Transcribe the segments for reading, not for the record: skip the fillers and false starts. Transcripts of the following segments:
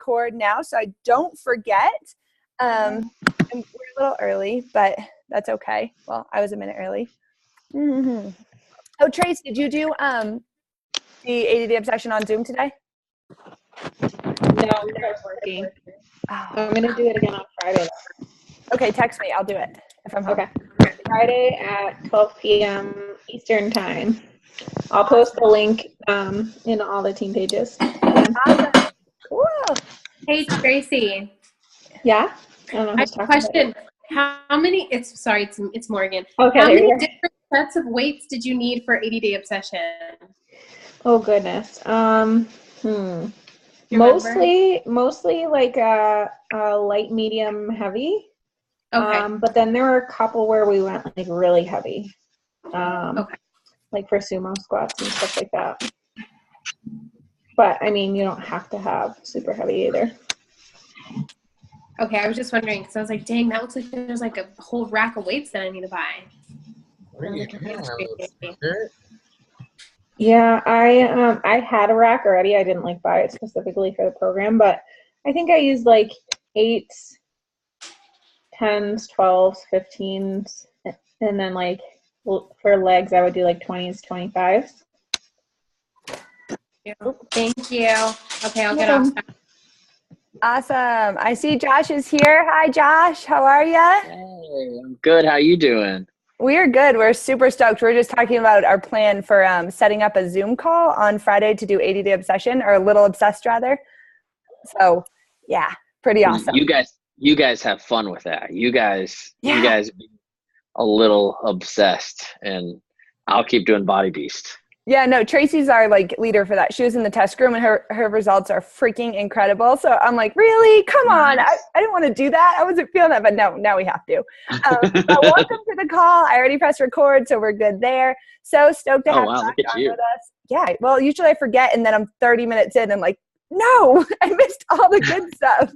record now so I don't forget. And we're a little early, but that's okay. Well, I was a minute early. Mm-hmm. Oh, Trace, did you do the ADD Obsession on Zoom today? No, I was working. Oh. I'm going to do it again on Friday. Okay, text me. I'll do it if I'm home. Okay. Friday at 12 p.m. Eastern time. I'll post the link in all the team pages. Awesome. Cool. Hey, Tracy. Yeah? I don't know I who's have a talking. question. How many, it's Morgan. Okay, How many there you go. different sets of weights did you need for 80-day obsession? Oh, goodness. You Mostly like a light, medium, heavy. Okay. But then there were a couple where we went like really heavy. Okay. Like for sumo squats and stuff like that. But I mean, you don't have to have super heavy either. Okay, I was just wondering because I was like, dang, that looks like there's like a whole rack of weights that I need to buy. Yeah, I had a rack already. I didn't like buy it specifically for the program, but I think I used like 8s, 10s, 12s, 15s, and then like for legs I would do like 20s, 25s. Thank you. Okay, I'll get off. Awesome. I see Josh is here. Hi, Josh. How are you? Hey, I'm good. How you doing? We're good. We're super stoked. We're just talking about our plan for setting up a Zoom call on Friday to do ADD Obsession, or a little obsessed rather. So yeah, pretty awesome. You guys have fun with that. You guys be a little obsessed, and I'll keep doing Body Beast. Yeah, no, Tracy's our like leader for that. She was in the test room and her results are freaking incredible. So I'm like, really? Come on. I didn't want to do that. I wasn't feeling that, but no, now we have to. So welcome to the call. I already pressed record, so we're good there. So stoked to have wow, Josh look at on you. with us. Yeah, well, usually I forget and then I'm 30 minutes in and like, no, I missed all the good stuff.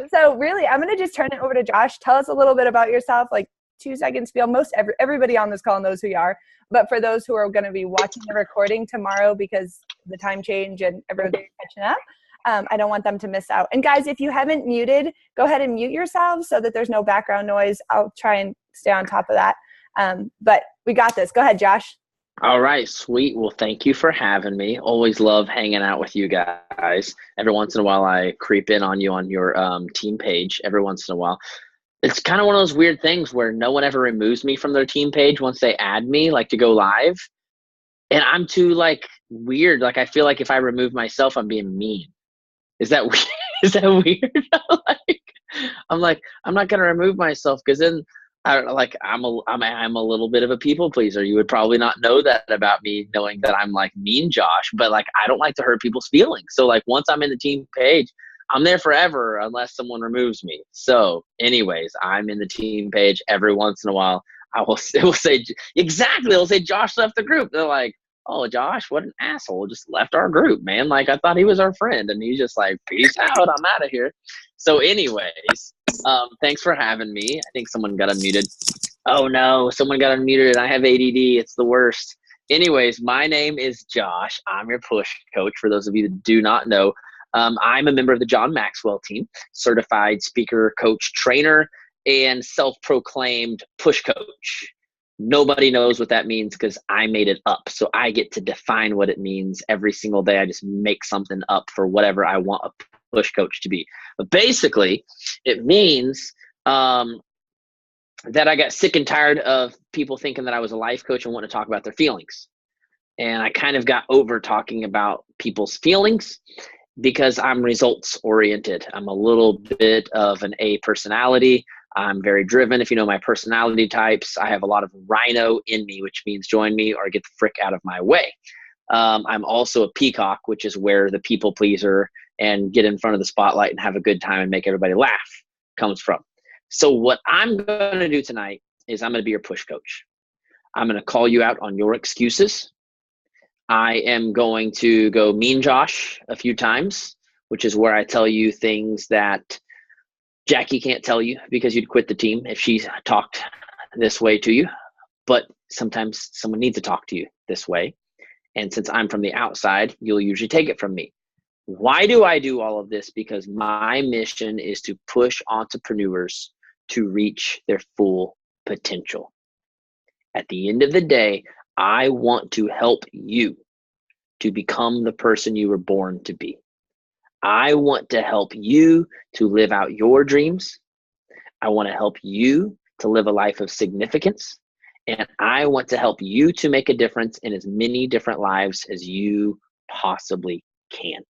So really, I'm going to just turn it over to Josh. Tell us a little bit about yourself, like 2 seconds spiel. Everybody on this call knows who you are. But for those who are going to be watching the recording tomorrow because the time change and everyone's catching up, I don't want them to miss out. And guys, if you haven't muted, go ahead and mute yourselves so that there's no background noise. I'll try and stay on top of that. But we got this. Go ahead, Josh. All right, sweet. Well, thank you for having me. Always love hanging out with you guys. Every once in a while, I creep in on you on your team page every once in a while. It's kind of one of those weird things where no one ever removes me from their team page once they add me, like to go live. And I'm too like weird. Like I feel like if I remove myself, I'm being mean. Is that weird? Is that weird? I'm like, I'm not gonna remove myself because then I'm a little bit of a people pleaser. You would probably not know that about me, knowing that I'm like mean Josh, but like I don't like to hurt people's feelings. So like once I'm in the team page, I'm there forever unless someone removes me. So anyways, I'm in the team page every once in a while. It will say exactly. It'll say Josh left the group. They're like, oh, Josh, what an asshole. Just left our group, man. Like I thought he was our friend and he's just like, peace out. I'm out of here. So anyways, thanks for having me. I think someone got unmuted. Oh no, someone got unmuted and I have ADD. It's the worst. Anyways, my name is Josh. I'm your push coach. For those of you that do not know, I'm a member of the John Maxwell team, certified speaker, coach, trainer, and self-proclaimed push coach. Nobody knows what that means because I made it up. So I get to define what it means every single day. I just make something up for whatever I want a push coach to be. But basically, it means that I got sick and tired of people thinking that I was a life coach and wanting to talk about their feelings. And I kind of got over talking about people's feelings because I'm results oriented. I'm a little bit of an A personality. I'm very driven. If you know my personality types, I have a lot of rhino in me, which means join me or get the frick out of my way. I'm also a peacock, which is where the people pleaser and get in front of the spotlight and have a good time and make everybody laugh comes from. So what I'm going to do tonight is I'm going to be your push coach. I'm going to call you out on your excuses. I am going to go mean Josh a few times, which is where I tell you things that Jackie can't tell you because you'd quit the team if she talked this way to you. But sometimes someone needs to talk to you this way. And since I'm from the outside, you'll usually take it from me. Why do I do all of this? Because my mission is to push entrepreneurs to reach their full potential. At the end of the day, I want to help you to become the person you were born to be. I want to help you to live out your dreams. I want to help you to live a life of significance. And I want to help you to make a difference in as many different lives as you possibly can.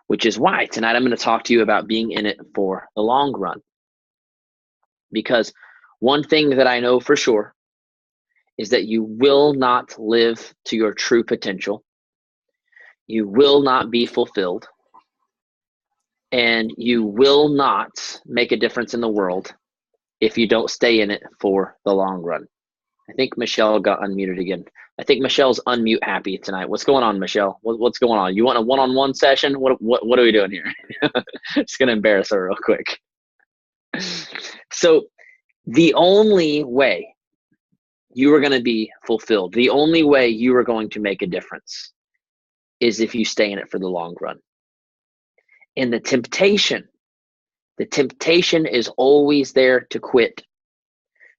Which is why tonight I'm going to talk to you about being in it for the long run. Because one thing that I know for sure is that you will not live to your true potential. You will not be fulfilled. And you will not make a difference in the world if you don't stay in it for the long run. I think Michelle got unmuted again. I think Michelle's unmute happy tonight. What's going on, Michelle? What's going on? You want a one-on-one session? What are we doing here? Just gonna embarrass her real quick. So the only way you are going to be fulfilled, the only way you are going to make a difference is if you stay in it for the long run. And the temptation is always there to quit,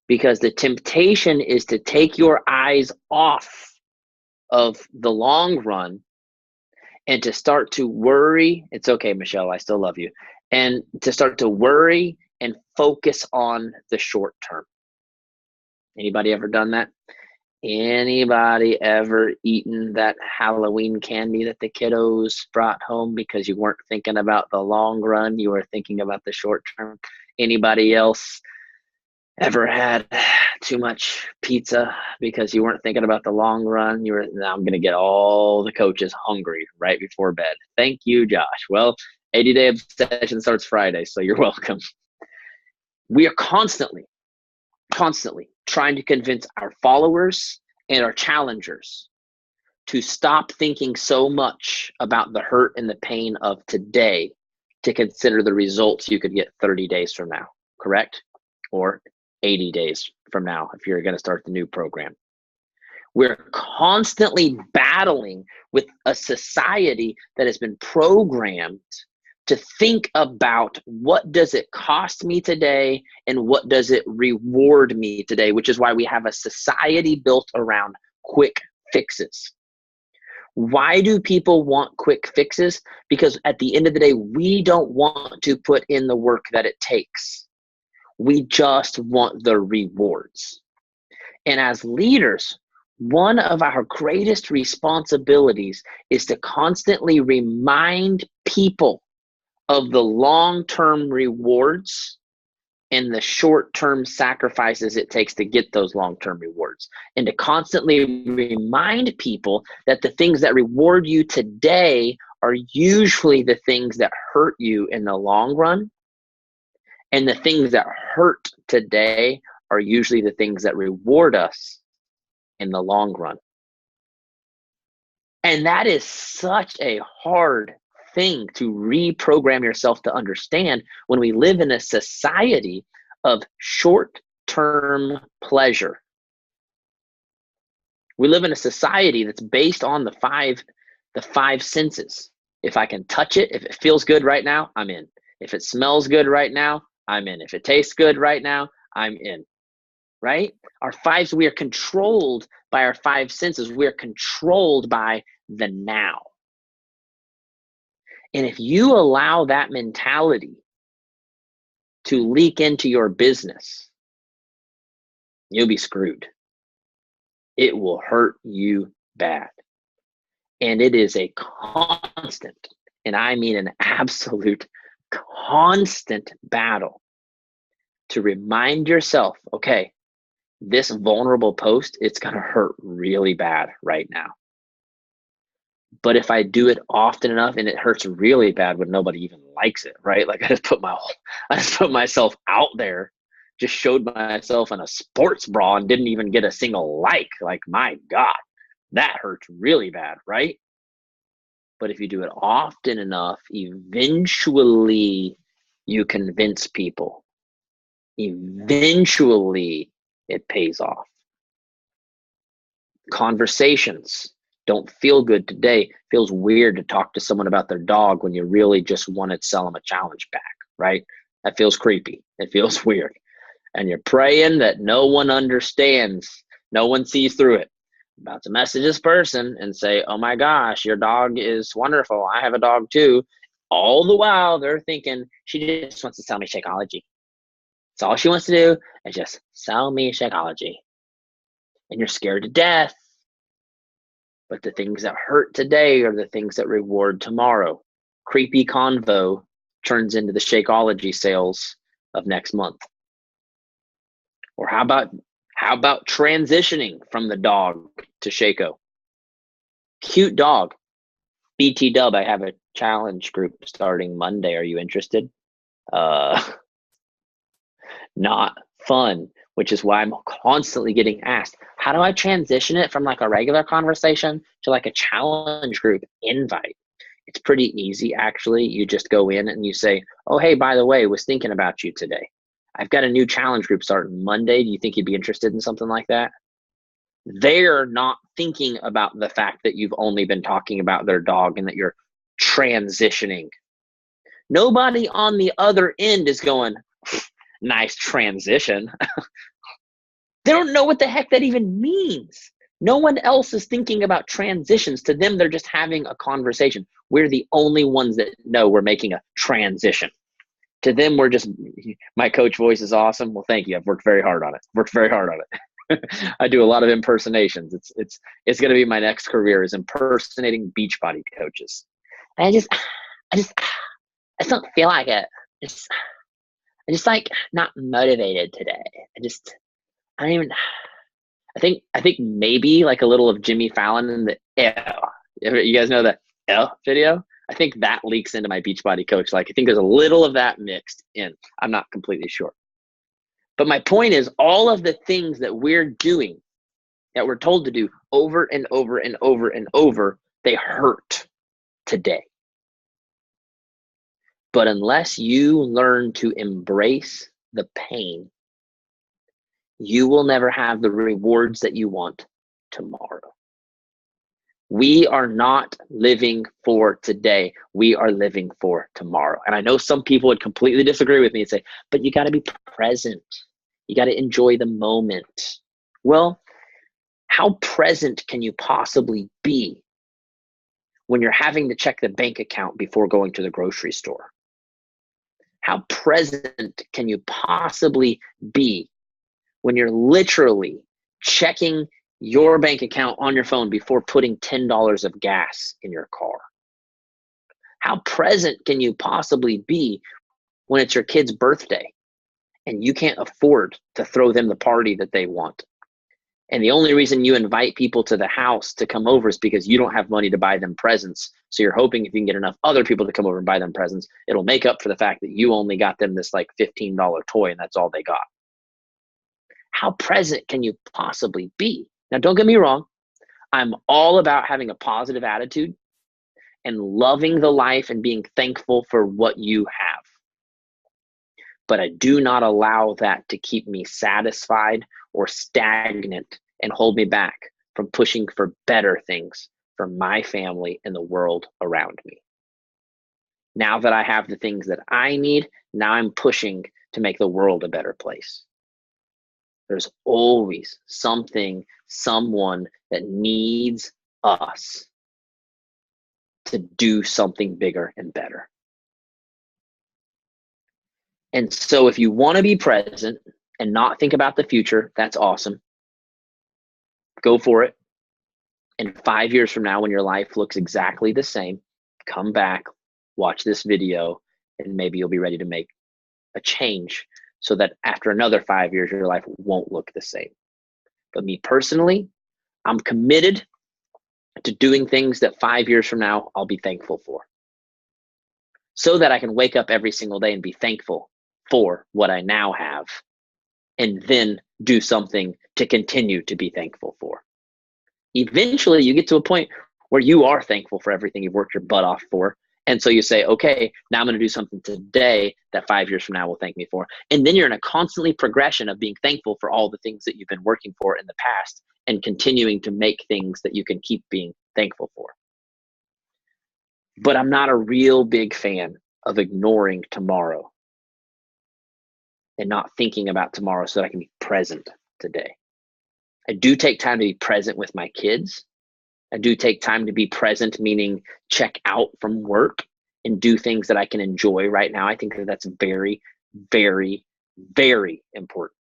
because the temptation is to take your eyes off of the long run and to start to worry. It's okay, Michelle, I still love you. And to start to worry and focus on the short term. Anybody ever done that? Anybody ever eaten that Halloween candy that the kiddos brought home because you weren't thinking about the long run, you were thinking about the short term? Anybody else ever had too much pizza because you weren't thinking about the long run? Now I'm going to get all the coaches hungry right before bed. Thank you, Josh. Well, 80-day obsession starts Friday, so you're welcome. We are constantly trying to convince our followers and our challengers to stop thinking so much about the hurt and the pain of today to consider the results you could get 30 days from now, correct? Or 80 days from now if you're going to start the new program. We're constantly battling with a society that has been programmed to think about what does it cost me today and what does it reward me today, which is why we have a society built around quick fixes. Why do people want quick fixes? Because at the end of the day, we don't want to put in the work that it takes. We just want the rewards. And as leaders, one of our greatest responsibilities is to constantly remind people of the long-term rewards and the short-term sacrifices it takes to get those long-term rewards, and to constantly remind people that the things that reward you today are usually the things that hurt you in the long run, and the things that hurt today are usually the things that reward us in the long run. And that is such a hard thing to reprogram yourself to understand when we live in a society of short-term pleasure. We live in a society that's based on the five senses. If I can touch it, if it feels good right now, I'm in. If it smells good right now, I'm in. If it tastes good right now, I'm in. Right? Our fives, we are controlled by our five senses. We are controlled by the now. And if you allow that mentality to leak into your business, you'll be screwed. It will hurt you bad. And it is a constant, and I mean an absolute constant battle to remind yourself, okay, this vulnerable post, it's going to hurt really bad right now. But if I do it often enough and it hurts really bad when nobody even likes it, right? Like I just put myself out there, just showed myself in a sports bra and didn't even get a single like. Like, my God, that hurts really bad, right? But if you do it often enough, eventually you convince people. Eventually it pays off. Conversations don't feel good today. Feels weird to talk to someone about their dog when you really just want to sell them a challenge pack, right? That feels creepy. It feels weird. And you're praying that no one understands, no one sees through it. I'm about to message this person and say, oh my gosh, your dog is wonderful. I have a dog too. All the while they're thinking, she just wants to sell me Shakeology. That's all she wants to do is just sell me Shakeology. And you're scared to death. But the things that hurt today are the things that reward tomorrow. Creepy convo turns into the Shakeology sales of next month. Or how about transitioning from the dog to Shako? Cute dog. BT Dub, I have a challenge group starting Monday. Are you interested? Not fun, which is why I'm constantly getting asked, how do I transition it from like a regular conversation to like a challenge group invite? It's pretty easy, actually. You just go in and you say, oh, hey, by the way, was thinking about you today. I've got a new challenge group starting Monday. Do you think you'd be interested in something like that? They're not thinking about the fact that you've only been talking about their dog and that you're transitioning. Nobody on the other end is going, nice transition. They don't know what the heck that even means. No one else is thinking about transitions. To them, they're just having a conversation. We're the only ones that know we're making a transition. To them, we're just, my coach voice is awesome. Well, thank you. I've worked very hard on it. I do a lot of impersonations. It's going to be my next career, is impersonating Beachbody coaches. And I just don't feel like it. I just like not motivated today. I think maybe like a little of Jimmy Fallon in the you guys know that video? I think that leaks into my Beachbody coach. Like, I think there's a little of that mixed in. I'm not completely sure. But my point is, all of the things that we're doing, that we're told to do over and over and over and over, they hurt today. But unless you learn to embrace the pain, you will never have the rewards that you want tomorrow. We are not living for today. We are living for tomorrow. And I know some people would completely disagree with me and say, but you got to be present. You got to enjoy the moment. Well, how present can you possibly be when you're having to check the bank account before going to the grocery store? How present can you possibly be when you're literally checking your bank account on your phone before putting $10 of gas in your car? How present can you possibly be when it's your kid's birthday and you can't afford to throw them the party that they want? And the only reason you invite people to the house to come over is because you don't have money to buy them presents. So you're hoping if you can get enough other people to come over and buy them presents, it'll make up for the fact that you only got them this like $15 toy and that's all they got. How present can you possibly be? Now, don't get me wrong. I'm all about having a positive attitude and loving the life and being thankful for what you have. But I do not allow that to keep me satisfied or stagnant and hold me back from pushing for better things for my family and the world around me. Now that I have the things that I need, now I'm pushing to make the world a better place. There's always something, someone that needs us to do something bigger and better. And so if you want to be present and not think about the future, that's awesome. Go for it. And 5 years from now, when your life looks exactly the same, come back, watch this video, and maybe you'll be ready to make a change so that after another 5 years, your life won't look the same. But me personally, I'm committed to doing things that 5 years from now, I'll be thankful for. So that I can wake up every single day and be thankful for what I now have, and then do something to continue to be thankful for. Eventually, you get to a point where you are thankful for everything you've worked your butt off for. And so you say, okay, now I'm going to do something today that 5 years from now will thank me for. And then you're in a constantly progression of being thankful for all the things that you've been working for in the past and continuing to make things that you can keep being thankful for. But I'm not a real big fan of ignoring tomorrow and not thinking about tomorrow so that I can be present today. I do take time to be present with my kids. I do take time to be present, meaning check out from work and do things that I can enjoy right now. I think that that's very, very, very important.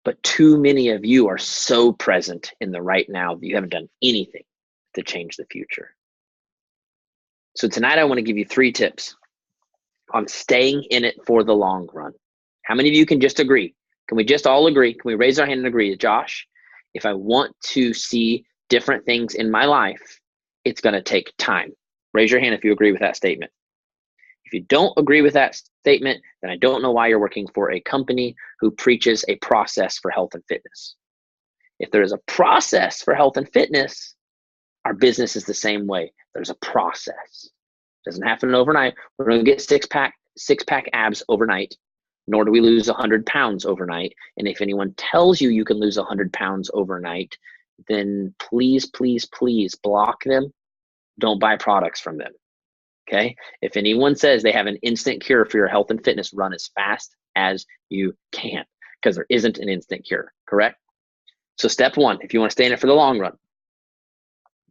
But too many of you are so present in the right now that you haven't done anything to change the future. So tonight I want to give you 3 tips on staying in it for the long run. How many of you can just agree? Can we just all agree? Can we raise our hand and agree? Josh, if I want to see different things in my life, it's going to take time. Raise your hand if you agree with that statement. If you don't agree with that statement, then I don't know why you're working for a company who preaches a process for health and fitness. If there is a process for health and fitness, our business is the same way. There's a process. It doesn't happen overnight. We're going to get six-pack abs overnight, nor do we lose 100 pounds overnight. And if anyone tells you you can lose 100 pounds overnight, then please, please, please block them. Don't buy products from them. Okay? If anyone says they have an instant cure for your health and fitness, run as fast as you can, because there isn't an instant cure, correct? So step 1, if you want to stay in it for the long run,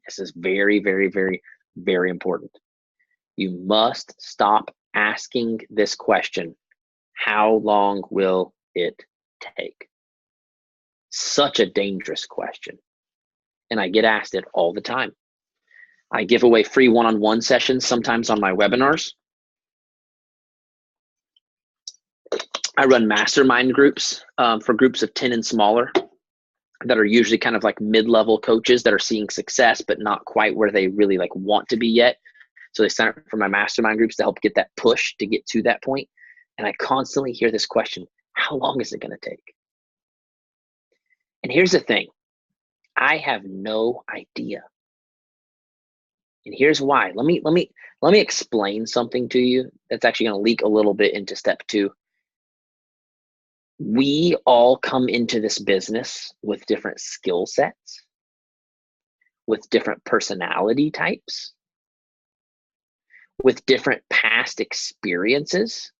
this is very, very, very, very important. You must stop asking this question: how long will it take? Such a dangerous question. And I get asked it all the time. I give away free one-on-one sessions sometimes on my webinars. I run mastermind groups for groups of 10 and smaller that are usually kind of like mid-level coaches that are seeing success, but not quite where they really like want to be yet. So they sign up for my mastermind groups to help get that push to get to that point. And I constantly hear this question: how long is it going to take? And here's the thing. I have no idea. And here's why. Let me explain something to you that's actually going to leak a little bit into step 2. We all come into this business with different skill sets, with different personality types, with different past experiences,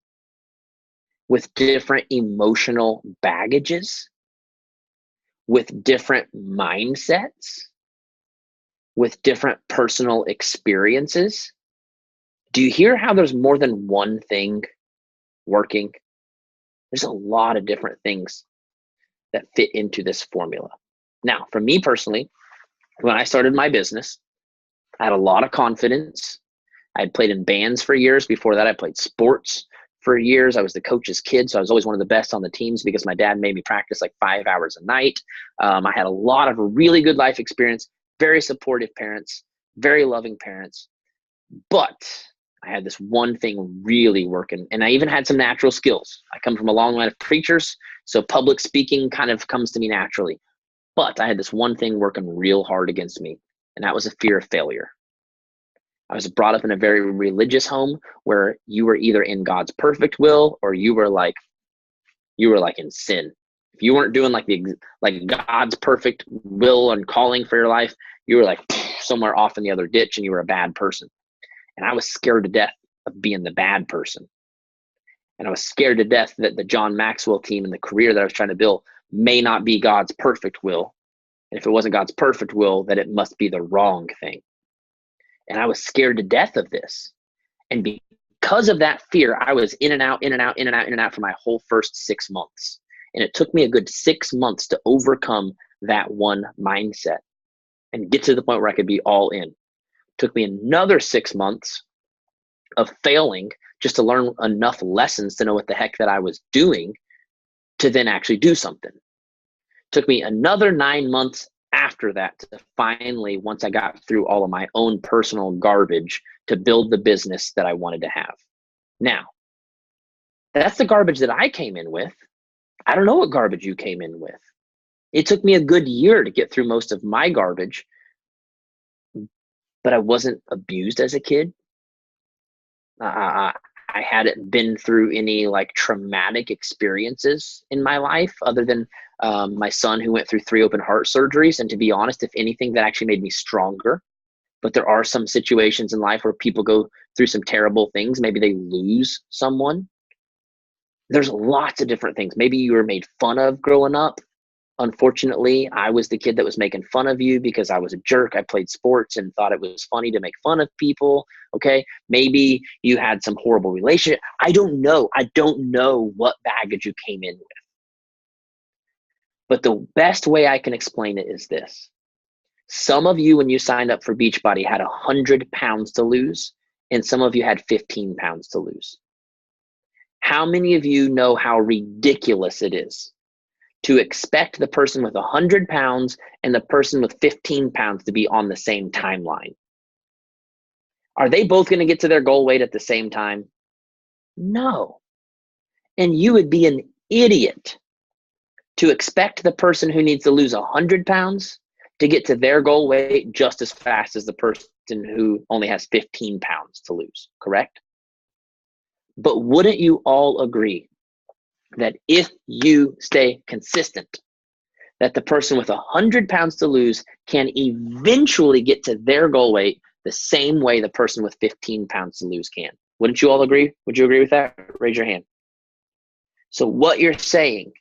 with different emotional baggages, with different mindsets, with different personal experiences. Do you hear how there's more than one thing working? There's a lot of different things that fit into this formula. Now, for me personally, when I started my business, I had a lot of confidence. I had played in bands for years. Before that, I played sports for years. I was the coach's kid, so I was always one of the best on the teams because my dad made me practice like 5 hours a night. I had a lot of really good life experience, very supportive parents, very loving parents. But I had this one thing really working, and I even had some natural skills. I come from a long line of preachers, so public speaking kind of comes to me naturally. But I had this one thing working real hard against me, and that was a fear of failure. I was brought up in a very religious home where you were either in God's perfect will or you were like in sin. If you weren't doing like God's perfect will and calling for your life, you were like somewhere off in the other ditch and you were a bad person. And I was scared to death of being the bad person. And I was scared to death that the John Maxwell team and the career that I was trying to build may not be God's perfect will. And if it wasn't God's perfect will, that it must be the wrong thing. And I was scared to death of this. And because of that fear, I was in and out for my whole first 6 months. And it took me a good 6 months to overcome that one mindset and get to the point where I could be all in. It took me another 6 months of failing just to learn enough lessons to know what the heck that I was doing to then actually do something. It took me another 9 months after that to finally, once I got through all of my own personal garbage, to build the business that I wanted to have. Now, that's the garbage that I came in with. I don't know what garbage you came in with. It took me a good year to get through most of my garbage, but I wasn't abused as a kid. I hadn't been through any like traumatic experiences in my life other than my son who went through 3 open heart surgeries. And to be honest, if anything, that actually made me stronger. But there are some situations in life where people go through some terrible things. Maybe they lose someone. There's lots of different things. Maybe you were made fun of growing up. Unfortunately, I was the kid that was making fun of you because I was a jerk. I played sports and thought it was funny to make fun of people. Okay. Maybe you had some horrible relationship. I don't know. I don't know what baggage you came in with. But the best way I can explain it is this. Some of you, when you signed up for Beachbody, had 100 pounds to lose, and some of you had 15 pounds to lose. How many of you know how ridiculous it is to expect the person with 100 pounds and the person with 15 pounds to be on the same timeline? Are they both going to get to their goal weight at the same time? No. And you would be an idiot to expect the person who needs to lose 100 pounds to get to their goal weight just as fast as the person who only has 15 pounds to lose, correct? But wouldn't you all agree that if you stay consistent, that the person with 100 pounds to lose can eventually get to their goal weight the same way the person with 15 pounds to lose can? Wouldn't you all agree? Would you agree with that? Raise your hand. So what you're saying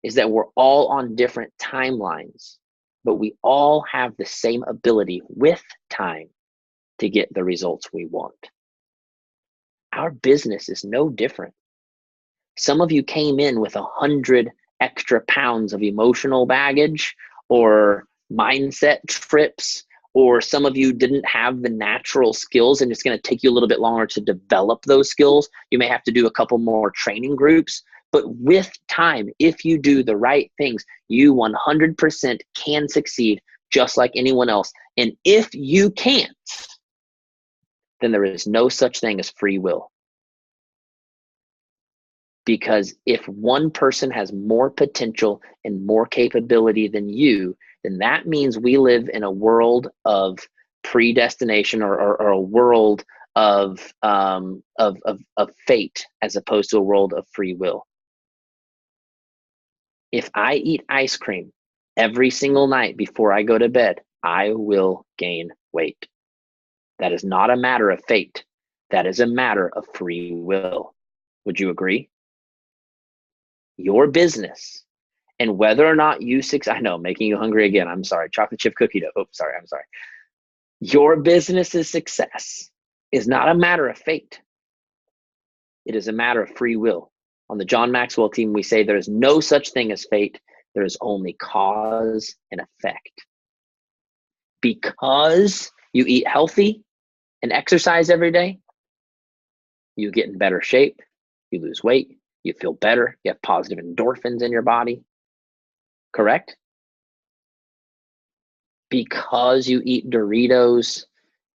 is that we're all on different timelines, but we all have the same ability with time to get the results we want. Our business is no different. Some of you came in with 100 extra pounds of emotional baggage or mindset trips, or some of you didn't have the natural skills and it's going to take you a little bit longer to develop those skills. You may have to do a couple more training groups, but with time, if you do the right things, you 100% can succeed just like anyone else. And if you can't, then there is no such thing as free will. Because if one person has more potential and more capability than you, then that means we live in a world of predestination or a world of fate as opposed to a world of free will. If I eat ice cream every single night before I go to bed, I will gain weight. That is not a matter of fate. That is a matter of free will. Would you agree? Your business and whether or not you succeed, I know, making you hungry again. I'm sorry. Chocolate chip cookie dough. Oh, sorry. I'm sorry. Your business's success is not a matter of fate. It is a matter of free will. On the John Maxwell team, we say there is no such thing as fate. There is only cause and effect. Because you eat healthy and exercise every day, you get in better shape, you lose weight, you feel better, you have positive endorphins in your body, correct? Because you eat Doritos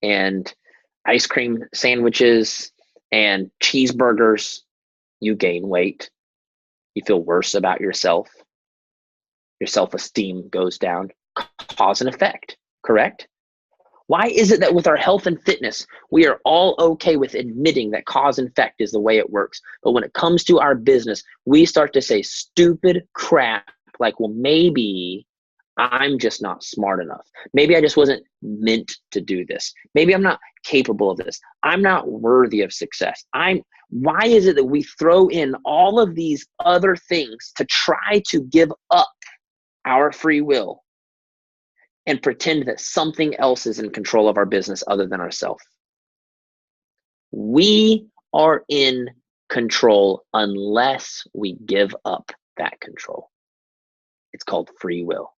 and ice cream sandwiches and cheeseburgers, you gain weight, you feel worse about yourself, your self-esteem goes down. Cause and effect, correct? Why is it that with our health and fitness, we are all okay with admitting that cause and effect is the way it works? But when it comes to our business, we start to say stupid crap like, well, maybe I'm just not smart enough. Maybe I just wasn't meant to do this. Maybe I'm not capable of this. I'm not worthy of success. Why is it that we throw in all of these other things to try to give up our free will and pretend that something else is in control of our business other than ourselves? We are in control unless we give up that control. It's called free will.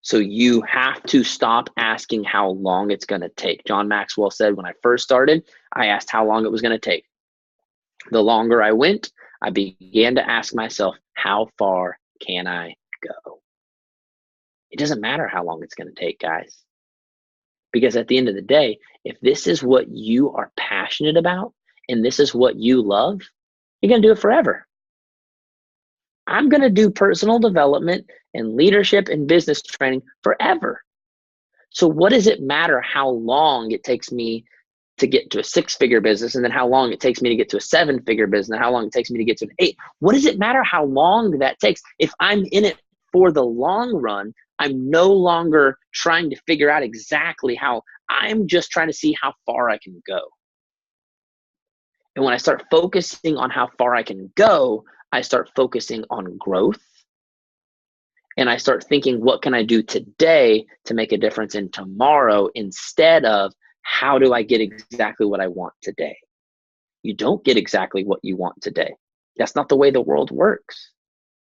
So you have to stop asking how long it's going to take. John Maxwell said, when I first started, I asked how long it was going to take. The longer I went, I began to ask myself, how far can I go? It doesn't matter how long it's going to take, guys. Because at the end of the day, if this is what you are passionate about and this is what you love, you're going to do it forever. I'm going to do personal development and leadership and business training forever. So what does it matter how long it takes me to get to a 6-figure business, and then how long it takes me to get to a 7-figure business, and how long it takes me to get to an 8. What does it matter how long that takes? If I'm in it for the long run, I'm no longer trying to figure out exactly how. I'm just trying to see how far I can go. And when I start focusing on how far I can go, I start focusing on growth. And I start thinking, what can I do today to make a difference in tomorrow, instead of how do I get exactly what I want today? You don't get exactly what you want today. That's not the way the world works.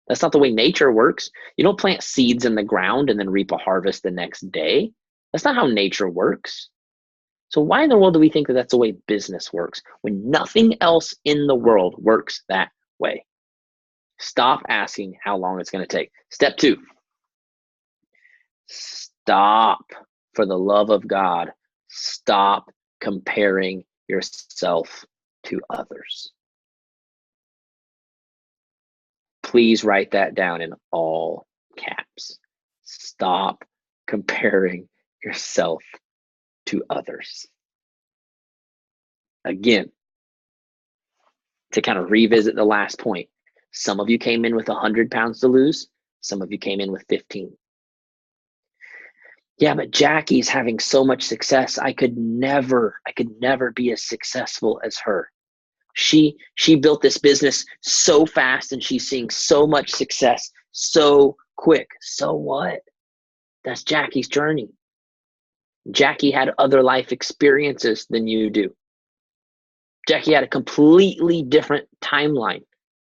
That's not the way nature works. You don't plant seeds in the ground and then reap a harvest the next day. That's not how nature works. So why in the world do we think that that's the way business works when nothing else in the world works that way? Stop asking how long it's going to take. Step 2, stop, for the love of God, stop comparing yourself to others. Please write that down in all caps. Stop comparing yourself to others. Again, to kind of revisit the last point, some of you came in with 100 pounds to lose. Some of you came in with 15. Yeah, but Jackie's having so much success. I could never be as successful as her. She built this business so fast, and she's seeing so much success so quick. So what? That's Jackie's journey. Jackie had other life experiences than you do. Jackie had a completely different timeline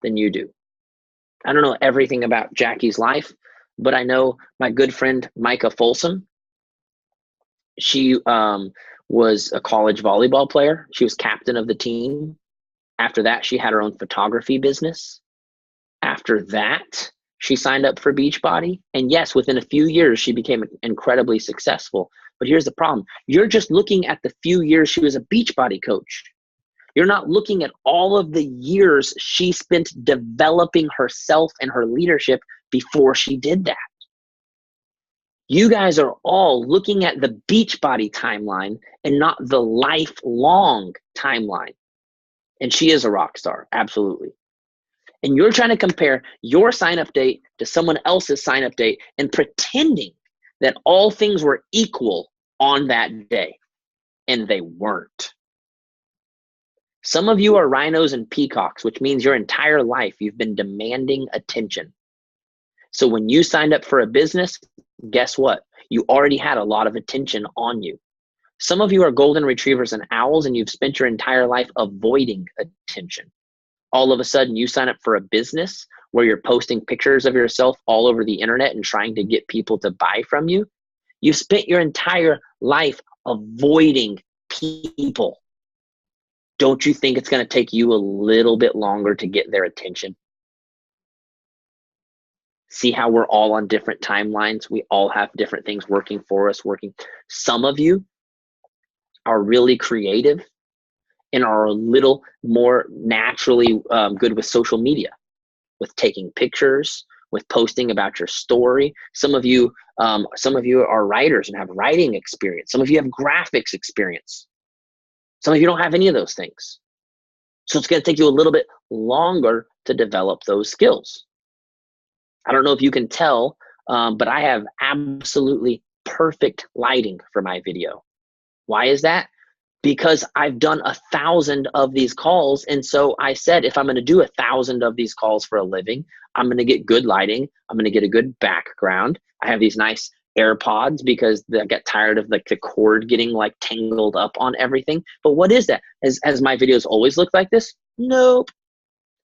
than you do. I don't know everything about Jackie's life, but I know my good friend Micah Folsom. She was a college volleyball player. She was captain of the team. After that, she had her own photography business. After that, she signed up for Beachbody. And yes, within a few years, she became incredibly successful. But here's the problem. You're just looking at the few years she was a Beachbody coach. You're not looking at all of the years she spent developing herself and her leadership before she did that. You guys are all looking at the Beachbody timeline and not the lifelong timeline. And she is a rock star, absolutely. And you're trying to compare your sign-up date to someone else's sign-up date and pretending that all things were equal on that day. And they weren't. Some of you are rhinos and peacocks, which means your entire life you've been demanding attention. So when you signed up for a business, guess what? You already had a lot of attention on you. Some of you are golden retrievers and owls, and you've spent your entire life avoiding attention. All of a sudden, you sign up for a business where you're posting pictures of yourself all over the internet and trying to get people to buy from you. You've spent your entire life avoiding people. Don't you think it's going to take you a little bit longer to get their attention? See how we're all on different timelines? We all have different things working for us, Some of you are really creative and are a little more naturally good with social media, with taking pictures, with posting about your story. Some of you are writers and have writing experience. Some of you have graphics experience. Some of you don't have any of those things. So it's going to take you a little bit longer to develop those skills. I don't know if you can tell, but I have absolutely perfect lighting for my video. Why is that? Because I've done 1,000 of these calls. And so I said, if I'm going to do 1,000 of these calls for a living, I'm going to get good lighting. I'm going to get a good background. I have these nice AirPods because I got tired of like the cord getting like tangled up on everything. But what is that? Has my videos always looked like this? Nope.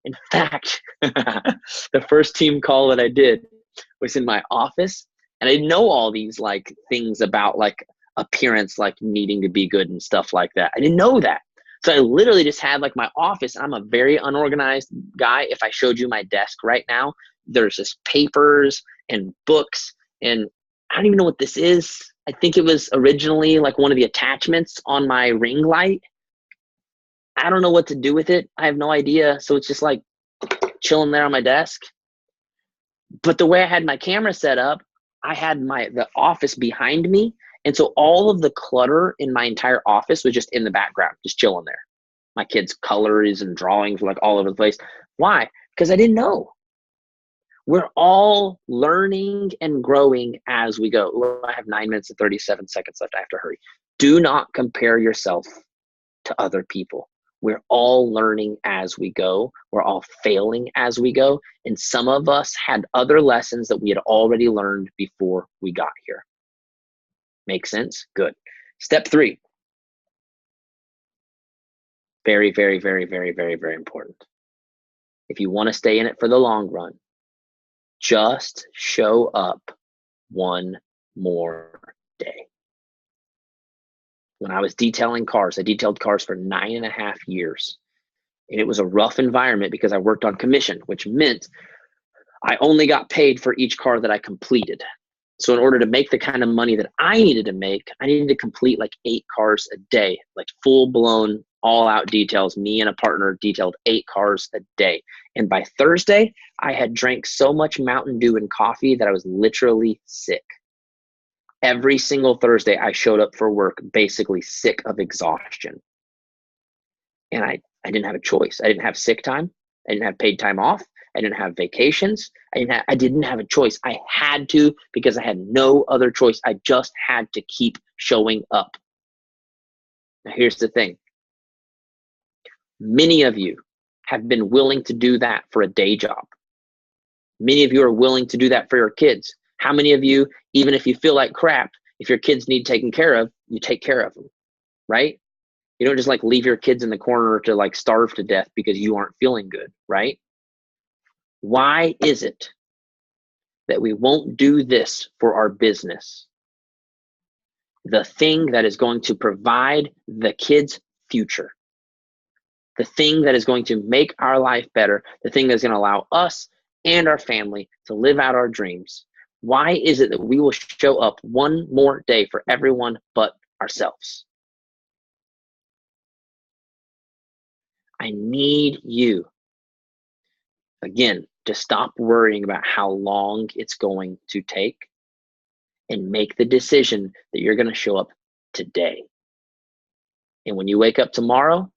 In fact, the first team call that I did was in my office, and I didn't know all these like things about like appearance, like needing to be good and stuff like that. I didn't know that. So I literally just had like my office. I'm a very unorganized guy. If I showed you my desk right now, there's just papers and books, and I don't even know what this is. I think it was originally like one of the attachments on my ring light. I don't know what to do with it. I have no idea. So it's just like chilling there on my desk. But the way I had my camera set up, I had the office behind me, And so all of the clutter in my entire office was just in the background, just chilling there. My kids' colors and drawings were like all over the place. Why? Because I didn't know. We're all learning and growing as we go. Ooh, I have 9 minutes and 37 seconds left. I have to hurry. Do not compare yourself to other people. We're all learning as we go. We're all failing as we go. And some of us had other lessons that we had already learned before we got here. Make sense? Good. Step 3. Very, very, very, very, very, very important. If you want to stay in it for the long run, just show up one more day. When I was detailing cars, I detailed cars for 9.5 years. And it was a rough environment because I worked on commission, which meant I only got paid for each car that I completed. So in order to make the kind of money that I needed to make, I needed to complete like 8 cars a day, like full blown, all out details. Me and a partner detailed 8 cars a day. And by Thursday, I had drank so much Mountain Dew and coffee that I was literally sick. Every single Thursday, I showed up for work basically sick of exhaustion. And I didn't have a choice. I didn't have sick time. I didn't have paid time off. I didn't have vacations. I didn't have a choice. I had to because I had no other choice. I just had to keep showing up. Now, here's the thing. Many of you have been willing to do that for a day job. Many of you are willing to do that for your kids. How many of you, even if you feel like crap, if your kids need taken care of, you take care of them, right? You don't just like leave your kids in the corner to like starve to death because you aren't feeling good, right? Why is it that we won't do this for our business? The thing that is going to provide the kids' future, the thing that is going to make our life better, the thing that's going to allow us and our family to live out our dreams. Why is it that we will show up one more day for everyone but ourselves? I need you, again, to stop worrying about how long it's going to take and make the decision that you're going to show up today. And when you wake up tomorrow,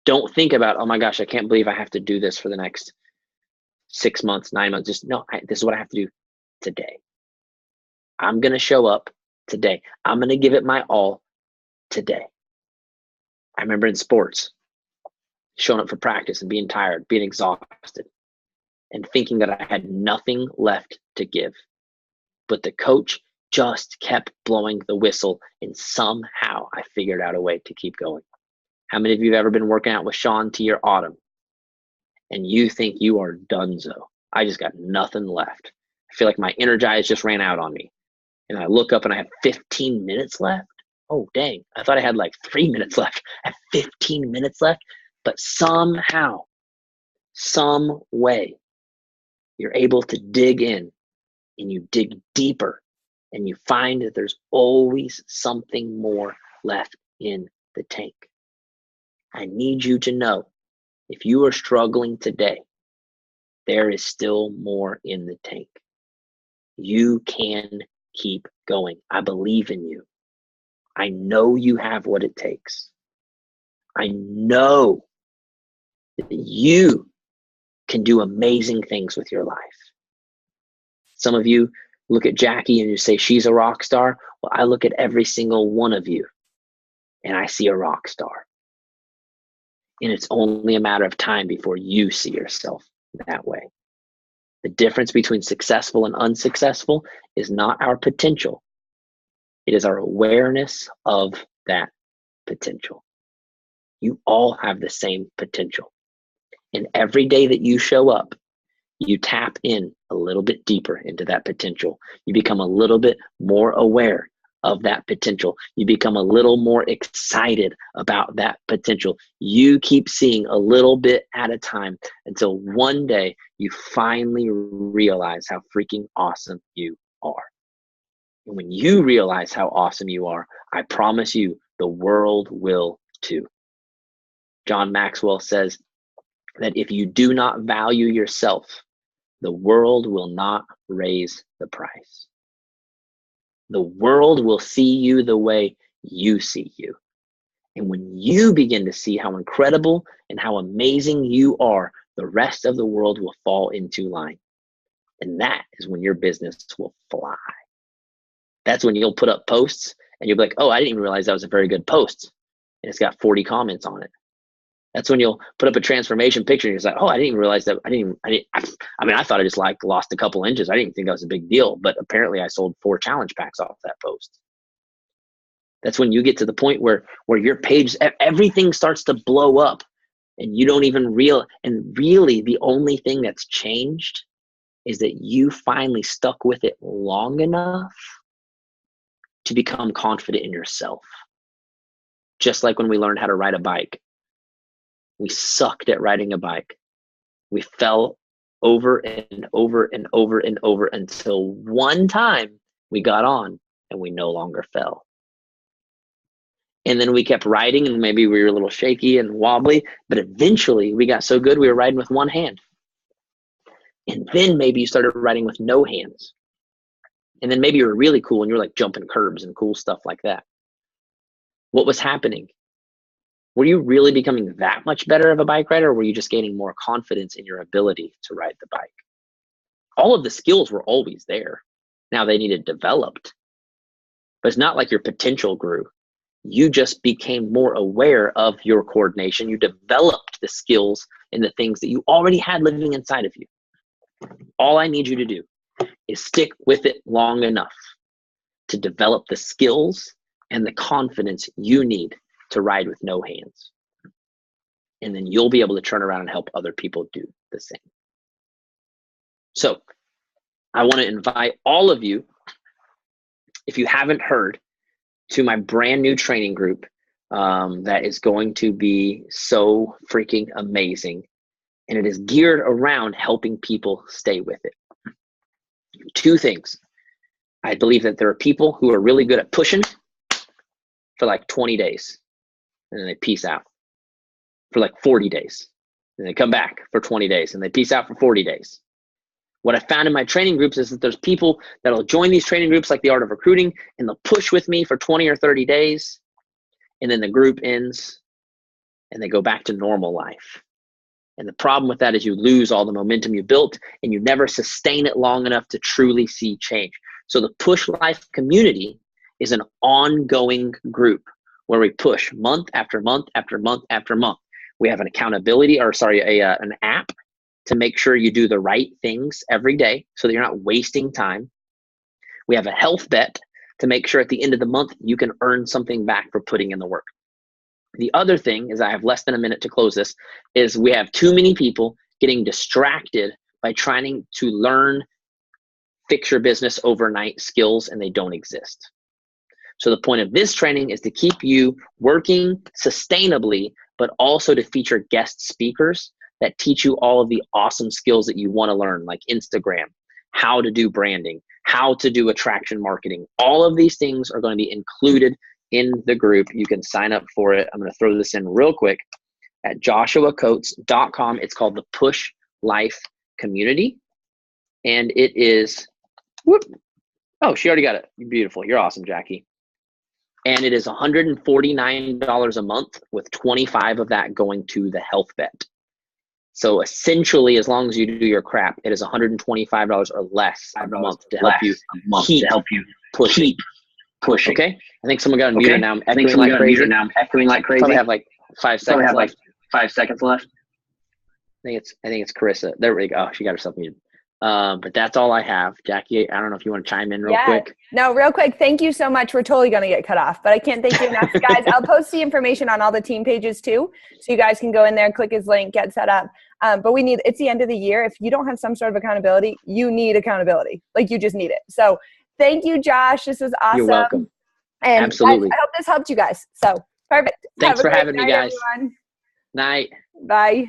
don't think about, oh my gosh, I can't believe I have to do this for the next 6 months, 9 months. Just no, this is what I have to do today. I'm going to show up today. I'm going to give it my all today. I remember in sports, showing up for practice and being tired, being exhausted, and thinking that I had nothing left to give. But the coach just kept blowing the whistle, and somehow I figured out a way to keep going. How many of you have ever been working out with Shaun T or Autumn, and you think you are donezo? I just got nothing left. I feel like my Energize just ran out on me. And I look up and I have 15 minutes left. Oh, dang. I thought I had like 3 minutes left. I have 15 minutes left. But somehow, some way, you're able to dig in and you dig deeper and you find that there's always something more left in the tank. I need you to know, if you are struggling today, there is still more in the tank. You can keep going. I believe in you. I know you have what it takes. I know that you can do amazing things with your life. Some of you look at Jackie and you say she's a rock star. Well, I look at every single one of you and I see a rock star. And it's only a matter of time before you see yourself that way. The difference between successful and unsuccessful is not our potential. It is our awareness of that potential. You all have the same potential. And every day that you show up, you tap in a little bit deeper into that potential. You become a little bit more aware of that potential. You become a little more excited about that potential. You keep seeing a little bit at a time until one day you finally realize how freaking awesome you are. And when you realize how awesome you are, I promise you, the world will too. John Maxwell says that if you do not value yourself, the world will not raise the price. The world will see you the way you see you. And when you begin to see how incredible and how amazing you are, the rest of the world will fall into line. And that is when your business will fly. That's when you'll put up posts and you'll be like, oh, I didn't even realize that was a very good post. And it's got 40 comments on it. That's when you'll put up a transformation picture and you're like, oh, I didn't even realize that. I thought I just lost a couple inches. I didn't even think that was a big deal. But apparently I sold 4 challenge packs off that post. That's when you get to the point where your page, everything starts to blow up and you don't even and really the only thing that's changed is that you finally stuck with it long enough to become confident in yourself. Just like when we learned how to ride a bike. We sucked at riding a bike. We fell over and over and over and over until one time we got on and we no longer fell. And then we kept riding and maybe we were a little shaky and wobbly, but eventually we got so good we were riding with one hand. And then maybe you started riding with no hands. And then maybe you were really cool and you were like jumping curbs and cool stuff like that. What was happening? Were you really becoming that much better of a bike rider, or were you just gaining more confidence in your ability to ride the bike? All of the skills were always there. Now they needed developed. But it's not like your potential grew. You just became more aware of your coordination. You developed the skills and the things that you already had living inside of you. All I need you to do is stick with it long enough to develop the skills and the confidence you need to ride with no hands. And then you'll be able to turn around and help other people do the same. So I want to invite all of you, if you haven't heard, to my brand new training group that is going to be so freaking amazing. And it is geared around helping people stay with it. 2 things. I believe that there are people who are really good at pushing for like 20 days. And then they peace out for like 40 days. And they come back for 20 days and they peace out for 40 days. What I found in my training groups is that there's people that'll join these training groups like the Art of Recruiting and they'll push with me for 20 or 30 days. And then the group ends and they go back to normal life. And the problem with that is you lose all the momentum you built and you never sustain it long enough to truly see change. So the Push Life community is an ongoing group where we push month after month after month after month. We have an an app to make sure you do the right things every day so that you're not wasting time. We have a health bet to make sure at the end of the month you can earn something back for putting in the work. The other thing is, I have less than a minute to close this, is we have too many people getting distracted by trying to learn fix your business overnight skills and they don't exist. So the point of this training is to keep you working sustainably, but also to feature guest speakers that teach you all of the awesome skills that you want to learn, like Instagram, how to do branding, how to do attraction marketing. All of these things are going to be included in the group. You can sign up for it. I'm going to throw this in real quick at joshuacoates.com. It's called the Push Life Community. And it is, oh, she already got it. Beautiful. You're awesome, Jackie. And it is $149 a month with 25 of that going to the health bet. So essentially, as long as you do your crap, it is $125 or less a month to help you keep pushing. Okay? I think someone got a muted now. I'm echoing like crazy. Probably have like 5 seconds left. 5 seconds left. I think it's Carissa. There we go. Oh, she got herself muted. But that's all I have. Jackie, I don't know if you want to chime in real quick. No, real quick. Thank you so much. We're totally going to get cut off, but I can't thank you enough, guys. I'll post the information on all the team pages too, so you guys can go in there, click his link, get set up. But it's the end of the year. If you don't have some sort of accountability, you need accountability. Like, you just need it. So thank you, Josh. This was awesome. You're welcome. And absolutely. I hope this helped you guys. So perfect. Thanks for having me, guys. Everyone. Night. Bye.